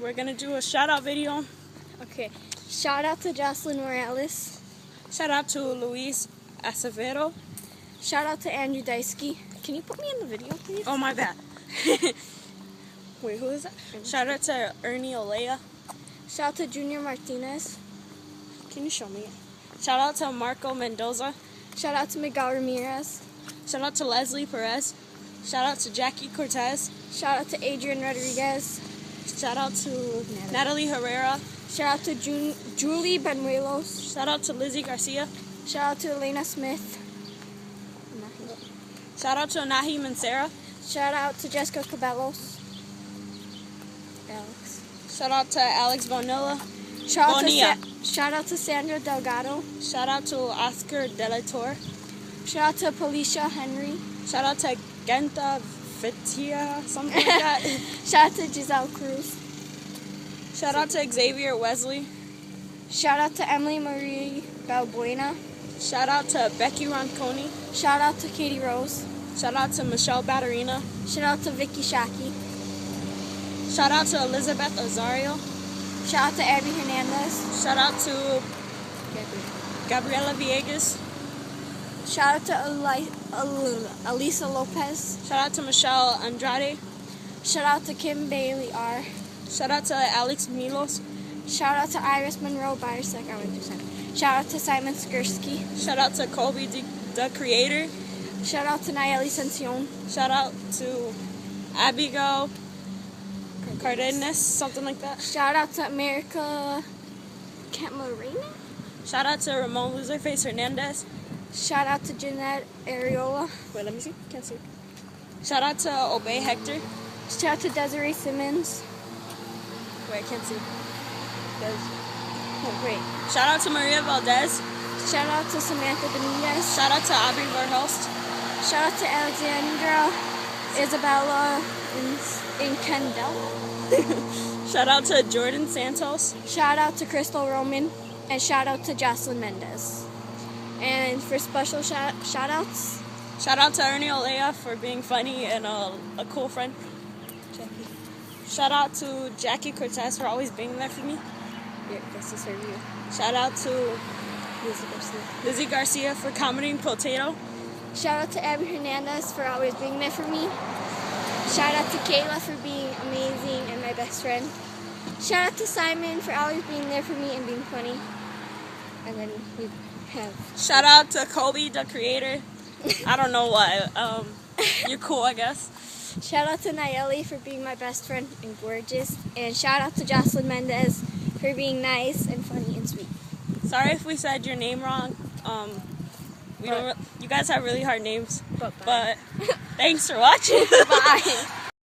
We're gonna do a shout out video. Okay. Shout out to Jocelyn Morales. Shout out to Luis Acevedo. Shout out to Andrew Daisky. Can you put me in the video, please? Oh, my bad. Wait, who is that? Shout out to Ernie Olea. Shout out to Junior Martinez. Can you show me? Shout out to Marco Mendoza. Shout out to Miguel Ramirez. Shout out to Leslie Perez. Shout out to Jackie Cortez. Shout out to Adrian Rodriguez. Shout out to Natalie Herrera. Shout out to Julie Benuelos. Shout out to Lizzie Garcia. Shout out to Elena Smith. Shout out to Nahi Mancera. Shout out to Jessica Cabellos. Alex. Shout out to Alex Bonilla. Shout out to Sandra Delgado. Shout out to Oscar De La Torre. Shout out to Felicia Henry. Shout out to Genta Vitia, something like that. Shout out to Giselle Cruz. Shout out to Xavier Wesley. Shout out to Emily Marie Balbuena. Shout out to Becky Ronconi. Shout out to Katie Rose. Shout out to Michelle Batterina. Shout out to Vicky Shaki. Shout out to Elizabeth Azario. Shout out to Abby Hernandez. Shout out to Gabriela Villegas. Shout out to Elisa Lopez. Shout out to Michelle Andrade. Shout out to Kim Bailey R. Shout out to Alex Milos. Shout out to Iris Monroe Biosec. Shout out to Simon Skursky. Shout out to Kobe the Creator. Shout out to Nayeli Sencion. Shout out to Abigail Cardenas, something like that. Shout out to America Camarena. Shout out to Ramon Loserface Hernandez. Shout out to Jeanette Areola. Wait, let me see. Can't see. Shout out to Obey Hector. Shout out to Desiree Simmons. Wait, I can't see. Oh, great. Shout out to Maria Valdez. Shout out to Samantha Dominguez. Shout out to Aubrey Verhulst. Shout out to Alexandra Isabella in Kendall. Shout out to Jordan Santos. Shout out to Crystal Roman. And shout out to Jocelyn Mendez. And for special shout outs, shout out to Ernie Olea for being funny and a cool friend. Jackie. Shout out to Jackie Cortez for always being there for me. Yeah, this is her view. Shout out to Lizzie Garcia. For commenting potato. Shout out to Abby Hernandez for always being there for me. Shout out to Kayla for being amazing and my best friend. Shout out to Simon for always being there for me and being funny. And then we have... Shout out to Kobe the Creator. I don't know what. You're cool, I guess. Shout out to Nayeli for being my best friend and gorgeous. And shout out to Jocelyn Mendez for being nice and funny and sweet. Sorry if we said your name wrong. You guys have really hard names. But thanks for watching. Bye.